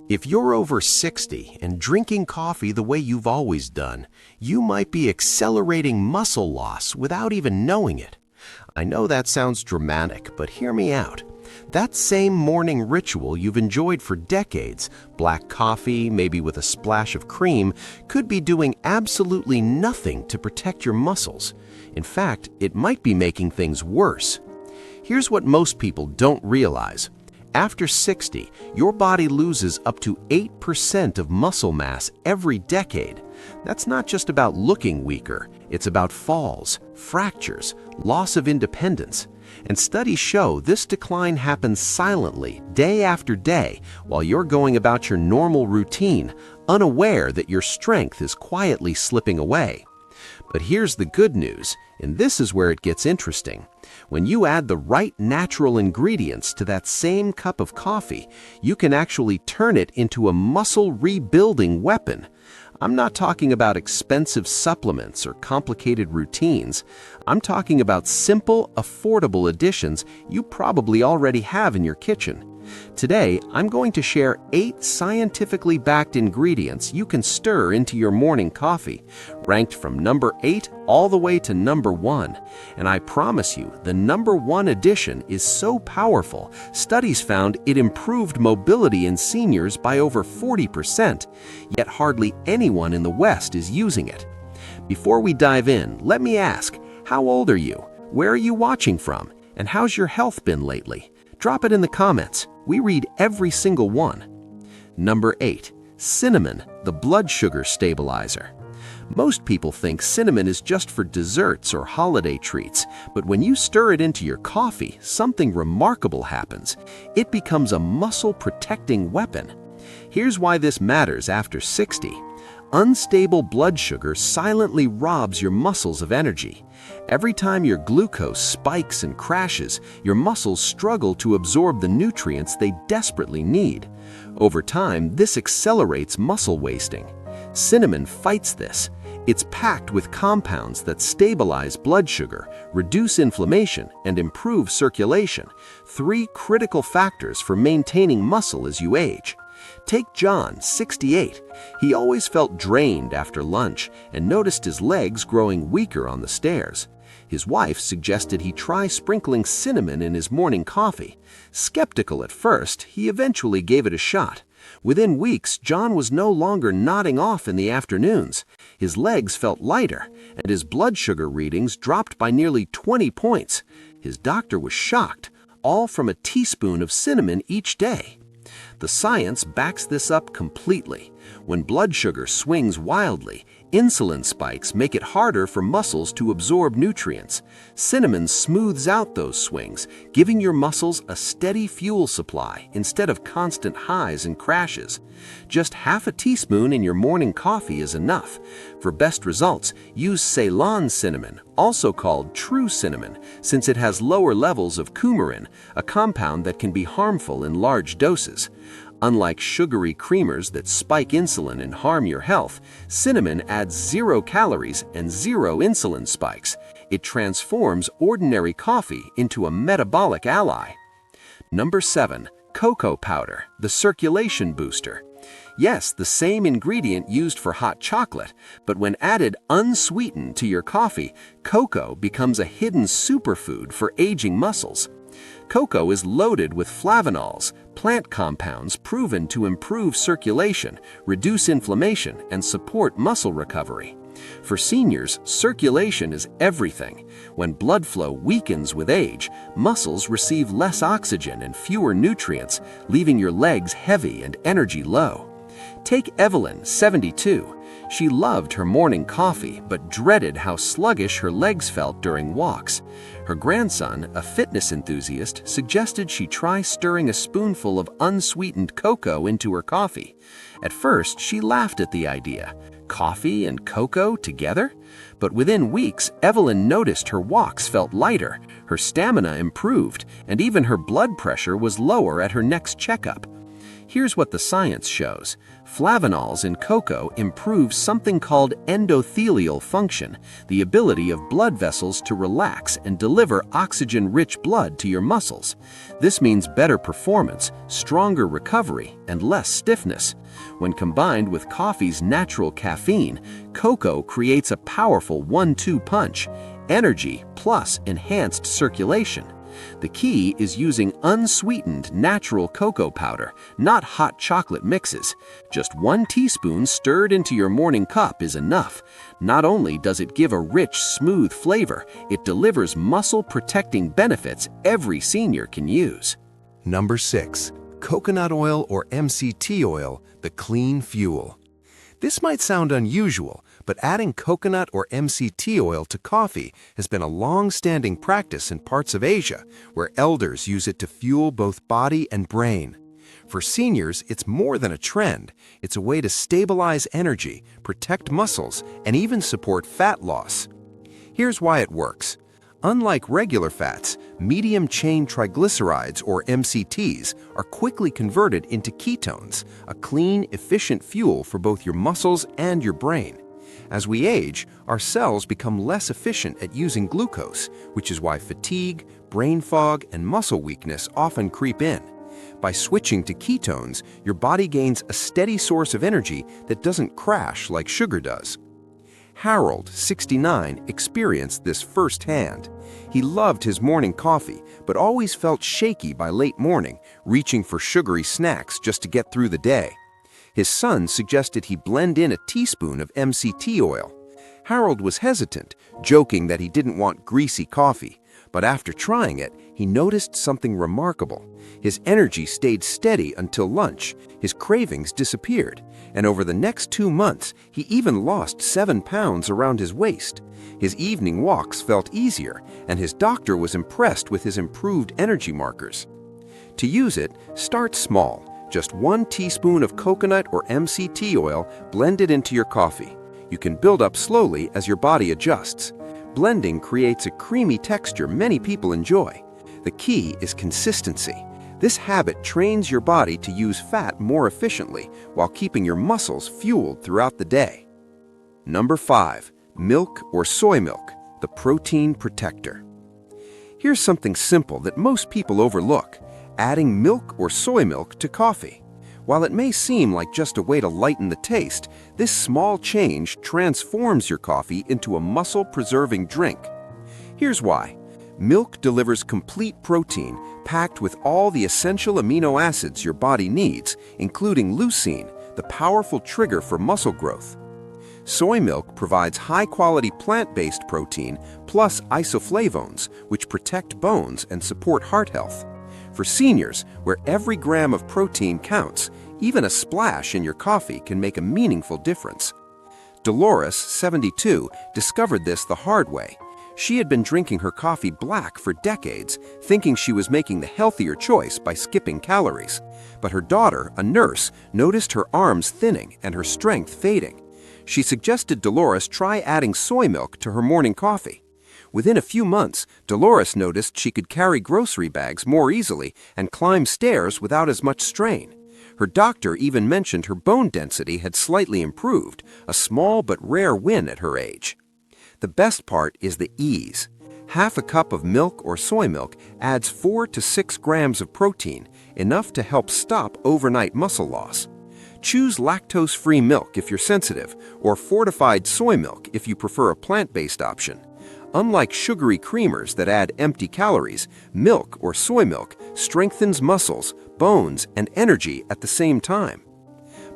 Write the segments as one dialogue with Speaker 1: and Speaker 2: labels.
Speaker 1: If you're over 60 and drinking coffee the way you've always done, you might be accelerating muscle loss without even knowing it. I know that sounds dramatic, but hear me out. That same morning ritual you've enjoyed for decades, black coffee, maybe with a splash of cream, could be doing absolutely nothing to protect your muscles. In fact, it might be making things worse. Here's what most people don't realize. After 60, your body loses up to 8% of muscle mass every decade. That's not just about looking weaker, it's about falls, fractures, loss of independence. And studies show this decline happens silently, day after day, while you're going about your normal routine, unaware that your strength is quietly slipping away. But here's the good news, and this is where it gets interesting. When you add the right natural ingredients to that same cup of coffee, you can actually turn it into a muscle rebuilding weapon. I'm not talking about expensive supplements or complicated routines. I'm talking about simple, affordable additions you probably already have in your kitchen. Today, I'm going to share 8 scientifically backed ingredients you can stir into your morning coffee, ranked from number 8 all the way to number 1. And I promise you, the number 1 addition is so powerful, studies found it improved mobility in seniors by over 40%, yet hardly anyone in the West is using it. Before we dive in, let me ask, how old are you? Where are you watching from? And how's your health been lately? Drop it in the comments. We read every single one. Number 8. Cinnamon, the blood sugar stabilizer. Most people think cinnamon is just for desserts or holiday treats, but when you stir it into your coffee, something remarkable happens. It becomes a muscle-protecting weapon. Here's why this matters after 60. Unstable blood sugar silently robs your muscles of energy. Every time your glucose spikes and crashes, your muscles struggle to absorb the nutrients they desperately need. Over time, this accelerates muscle wasting. Cinnamon fights this. It's packed with compounds that stabilize blood sugar, reduce inflammation, and improve circulation, 3 critical factors for maintaining muscle as you age. Take John, 68. He always felt drained after lunch and noticed his legs growing weaker on the stairs. His wife suggested he try sprinkling cinnamon in his morning coffee. Skeptical at first, he eventually gave it a shot. Within weeks, John was no longer nodding off in the afternoons. His legs felt lighter, and his blood sugar readings dropped by nearly 20 points. His doctor was shocked, all from a teaspoon of cinnamon each day. The science backs this up completely. When blood sugar swings wildly, insulin spikes make it harder for muscles to absorb nutrients. Cinnamon smooths out those swings, giving your muscles a steady fuel supply instead of constant highs and crashes. Just half a teaspoon in your morning coffee is enough. For best results, use Ceylon cinnamon, also called true cinnamon, since it has lower levels of coumarin, a compound that can be harmful in large doses. Unlike sugary creamers that spike insulin and harm your health, cinnamon adds 0 calories and 0 insulin spikes. It transforms ordinary coffee into a metabolic ally. Number 7. Cocoa powder, the circulation booster. Yes, the same ingredient used for hot chocolate, but when added unsweetened to your coffee, cocoa becomes a hidden superfood for aging muscles. Cocoa is loaded with flavanols, plant compounds proven to improve circulation, reduce inflammation, and support muscle recovery. For seniors, circulation is everything. When blood flow weakens with age, muscles receive less oxygen and fewer nutrients, leaving your legs heavy and energy low. Take Evelyn, 72. She loved her morning coffee, but dreaded how sluggish her legs felt during walks. Her grandson, a fitness enthusiast, suggested she try stirring a spoonful of unsweetened cocoa into her coffee. At first, she laughed at the idea. Coffee and cocoa together? But within weeks, Evelyn noticed her walks felt lighter, her stamina improved, and even her blood pressure was lower at her next checkup. Here's what the science shows. Flavonols in cocoa improve something called endothelial function, the ability of blood vessels to relax and deliver oxygen-rich blood to your muscles. This means better performance, stronger recovery, and less stiffness. When combined with coffee's natural caffeine, cocoa creates a powerful 1-2 punch: energy plus enhanced circulation. The key is using unsweetened natural cocoa powder, not hot chocolate mixes. Just 1 teaspoon stirred into your morning cup is enough. Not only does it give a rich, smooth flavor, it delivers muscle-protecting benefits every senior can use.
Speaker 2: Number 6. Coconut oil or MCT oil, the clean fuel. This might sound unusual, but adding coconut or MCT oil to coffee has been a long-standing practice in parts of Asia, where elders use it to fuel both body and brain. For seniors, it's more than a trend. It's a way to stabilize energy, protect muscles, and even support fat loss. Here's why it works. Unlike regular fats, medium-chain triglycerides, or MCTs, are quickly converted into ketones, a clean, efficient fuel for both your muscles and your brain. As we age, our cells become less efficient at using glucose, which is why fatigue, brain fog, and muscle weakness often creep in. By switching to ketones, your body gains a steady source of energy that doesn't crash like sugar does. Harold, 69, experienced this firsthand. He loved his morning coffee, but always felt shaky by late morning, reaching for sugary snacks just to get through the day. His son suggested he blend in a teaspoon of MCT oil. Harold was hesitant, joking that he didn't want greasy coffee, but after trying it, he noticed something remarkable. His energy stayed steady until lunch, his cravings disappeared, and over the next 2 months, he even lost 7 pounds around his waist. His evening walks felt easier, and his doctor was impressed with his improved energy markers. To use it, start small. Just 1 teaspoon of coconut or MCT oil blended into your coffee. You can build up slowly as your body adjusts. Blending creates a creamy texture many people enjoy. The key is consistency. This habit trains your body to use fat more efficiently while keeping your muscles fueled throughout the day. Number 5. Milk or soy milk, the protein protector. Here's something simple that most people overlook: adding milk or soy milk to coffee. While it may seem like just a way to lighten the taste, this small change transforms your coffee into a muscle-preserving drink. Here's why. Milk delivers complete protein packed with all the essential amino acids your body needs, including leucine, the powerful trigger for muscle growth. Soy milk provides high-quality plant-based protein plus isoflavones, which protect bones and support heart health. For seniors, where every gram of protein counts, even a splash in your coffee can make a meaningful difference. Dolores, 72, discovered this the hard way. She had been drinking her coffee black for decades, thinking she was making the healthier choice by skipping calories. But her daughter, a nurse, noticed her arms thinning and her strength fading. She suggested Dolores try adding soy milk to her morning coffee. Within a few months, Dolores noticed she could carry grocery bags more easily and climb stairs without as much strain. Her doctor even mentioned her bone density had slightly improved, a small but rare win at her age. The best part is the ease. Half a cup of milk or soy milk adds 4 to 6 grams of protein, enough to help stop overnight muscle loss. Choose lactose-free milk if you're sensitive, or fortified soy milk if you prefer a plant-based option. Unlike sugary creamers that add empty calories, milk or soy milk strengthens muscles, bones, and energy at the same time.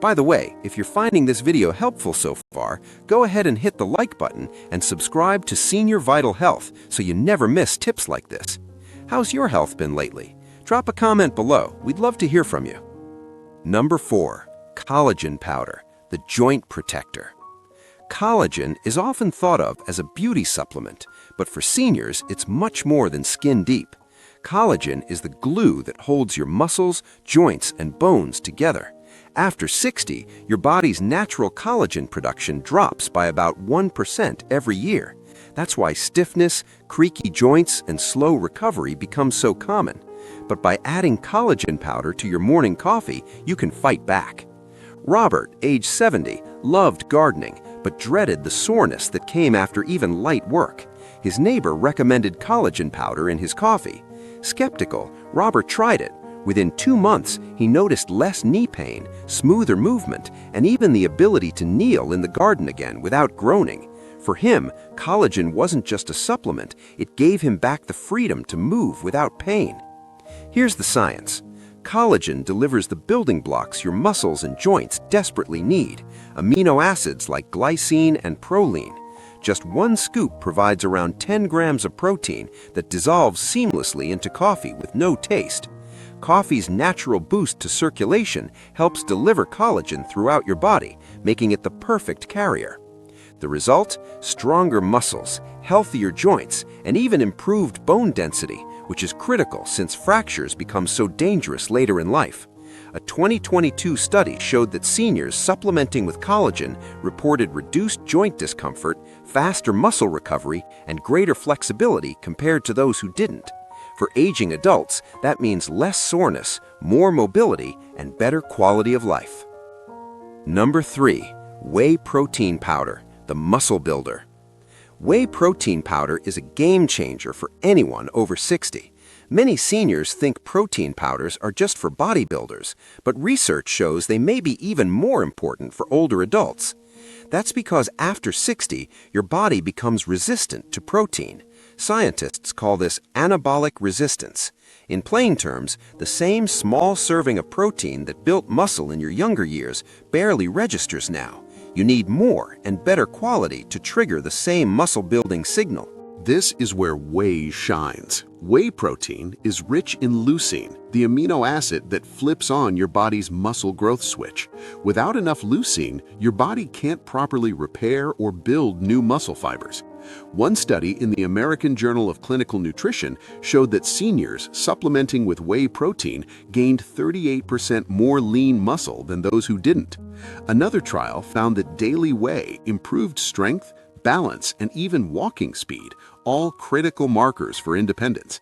Speaker 2: By the way, if you're finding this video helpful so far, go ahead and hit the like button and subscribe to Senior Vital Health so you never miss tips like this. How's your health been lately? Drop a comment below. We'd love to hear from you. Number 4. Collagen powder, the joint protector. Collagen is often thought of as a beauty supplement, but for seniors, it's much more than skin deep. Collagen is the glue that holds your muscles, joints, and bones together. After 60, your body's natural collagen production drops by about 1% every year. That's why stiffness, creaky joints, and slow recovery become so common. But by adding collagen powder to your morning coffee, you can fight back. Robert, age 70, loved gardening, but dreaded the soreness that came after even light work. His neighbor recommended collagen powder in his coffee. Skeptical, Robert tried it. Within 2 months, he noticed less knee pain, smoother movement, and even the ability to kneel in the garden again without groaning. For him, collagen wasn't just a supplement, it gave him back the freedom to move without pain. Here's the science. Collagen delivers the building blocks your muscles and joints desperately need, amino acids like glycine and proline. Just 1 scoop provides around 10 grams of protein that dissolves seamlessly into coffee with no taste. Coffee's natural boost to circulation helps deliver collagen throughout your body, making it the perfect carrier. The result? Stronger muscles, healthier joints, and even improved bone density, which is critical since fractures become so dangerous later in life. A 2022 study showed that seniors supplementing with collagen reported reduced joint discomfort, faster muscle recovery, and greater flexibility compared to those who didn't. For aging adults, that means less soreness, more mobility, and better quality of life. Number 3. Whey protein powder, the muscle builder. Whey protein powder is a game changer for anyone over 60. Many seniors think protein powders are just for bodybuilders, but research shows they may be even more important for older adults. That's because after 60, your body becomes resistant to protein. Scientists call this anabolic resistance. In plain terms, the same small serving of protein that built muscle in your younger years barely registers now. You need more and better quality to trigger the same muscle-building signal.
Speaker 3: This is where whey shines. Whey protein is rich in leucine, the amino acid that flips on your body's muscle growth switch. Without enough leucine, your body can't properly repair or build new muscle fibers. One study in the American Journal of Clinical Nutrition showed that seniors supplementing with whey protein gained 38% more lean muscle than those who didn't. Another trial found that daily whey improved strength, balance, and even walking speed, all critical markers for independence.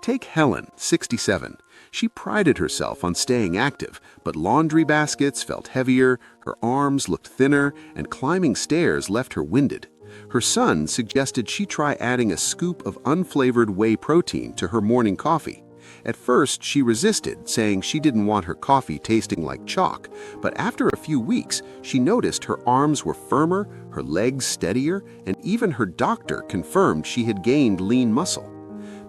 Speaker 3: Take Helen, 67. She prided herself on staying active, but laundry baskets felt heavier, her arms looked thinner, and climbing stairs left her winded. Her son suggested she try adding a scoop of unflavored whey protein to her morning coffee. At first, she resisted, saying she didn't want her coffee tasting like chalk, but after a few weeks, she noticed her arms were firmer, her legs steadier, and even her doctor confirmed she had gained lean muscle.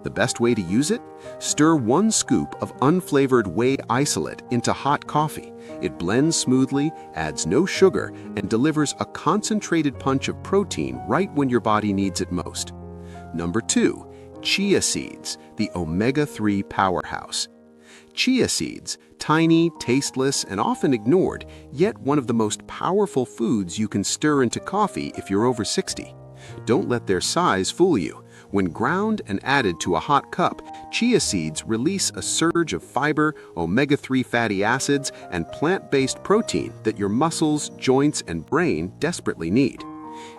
Speaker 3: The best way to use it? Stir 1 scoop of unflavored whey isolate into hot coffee. It blends smoothly, adds no sugar, and delivers a concentrated punch of protein right when your body needs it most. Number 2. Chia seeds, the omega-3 powerhouse. Chia seeds, tiny, tasteless, and often ignored, yet one of the most powerful foods you can stir into coffee if you're over 60. Don't let their size fool you. When ground and added to a hot cup, chia seeds release a surge of fiber, omega-3 fatty acids, and plant-based protein that your muscles, joints, and brain desperately need.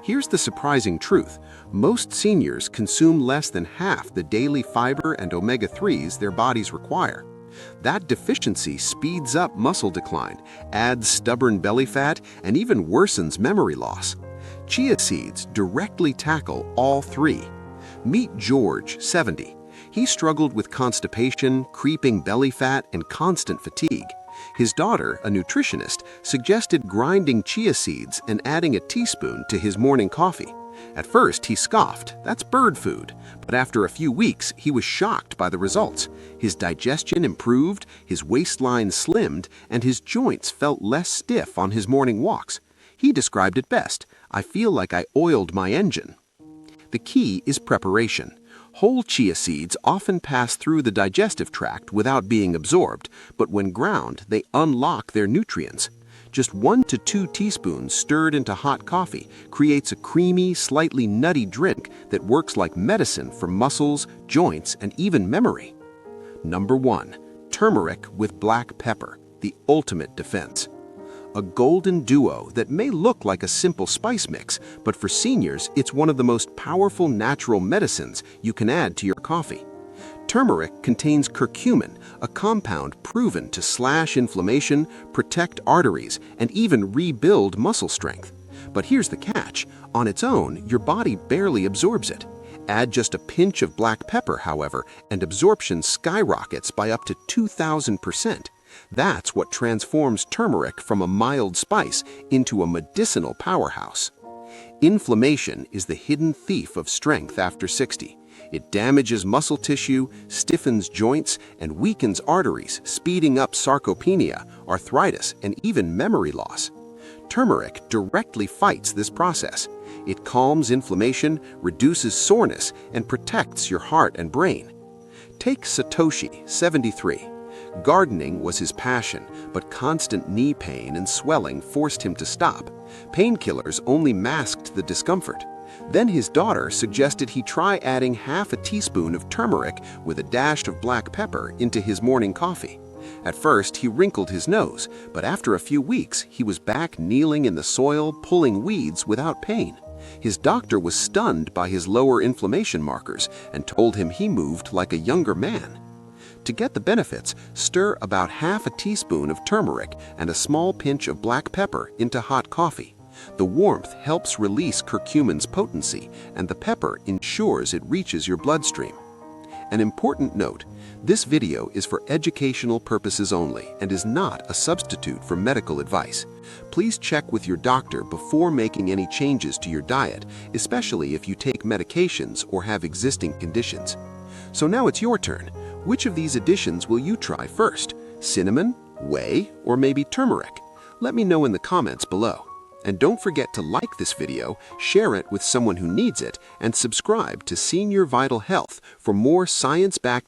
Speaker 3: Here's the surprising truth. Most seniors consume less than half the daily fiber and omega-3s their bodies require. That deficiency speeds up muscle decline, adds stubborn belly fat, and even worsens memory loss. Chia seeds directly tackle all 3. Meet George, 70. He struggled with constipation, creeping belly fat, and constant fatigue. His daughter, a nutritionist, suggested grinding chia seeds and adding a teaspoon to his morning coffee. At first, he scoffed, "That's bird food." But after a few weeks, he was shocked by the results. His digestion improved, his waistline slimmed, and his joints felt less stiff on his morning walks. He described it best: "I feel like I oiled my engine." The key is preparation. Whole chia seeds often pass through the digestive tract without being absorbed, but when ground, they unlock their nutrients. Just 1 to 2 teaspoons stirred into hot coffee creates a creamy, slightly nutty drink that works like medicine for muscles, joints, and even memory. Number 1. Turmeric with black pepper, the ultimate defense. A golden duo that may look like a simple spice mix, but for seniors, it's one of the most powerful natural medicines you can add to your coffee. Turmeric contains curcumin, a compound proven to slash inflammation, protect arteries, and even rebuild muscle strength. But here's the catch. On its own, your body barely absorbs it. Add just a pinch of black pepper, however, and absorption skyrockets by up to 2,000%. That's what transforms turmeric from a mild spice into a medicinal powerhouse. Inflammation is the hidden thief of strength after 60. It damages muscle tissue, stiffens joints, and weakens arteries, speeding up sarcopenia, arthritis, and even memory loss. Turmeric directly fights this process. It calms inflammation, reduces soreness, and protects your heart and brain. Take Satoshi, 73. Gardening was his passion, but constant knee pain and swelling forced him to stop. Painkillers only masked the discomfort. Then his daughter suggested he try adding half a teaspoon of turmeric with a dash of black pepper into his morning coffee. At first, he wrinkled his nose, but after a few weeks, he was back kneeling in the soil, pulling weeds without pain. His doctor was stunned by his lower inflammation markers and told him he moved like a younger man. To get the benefits, stir about half a teaspoon of turmeric and a small pinch of black pepper into hot coffee. The warmth helps release curcumin's potency, and the pepper ensures it reaches your bloodstream. An important note, this video is for educational purposes only and is not a substitute for medical advice. Please check with your doctor before making any changes to your diet, especially if you take medications or have existing conditions. So now it's your turn. Which of these additions will you try first? Cinnamon, whey, or maybe turmeric? Let me know in the comments below. And don't forget to like this video, share it with someone who needs it, and subscribe to Senior Vital Health for more science-backed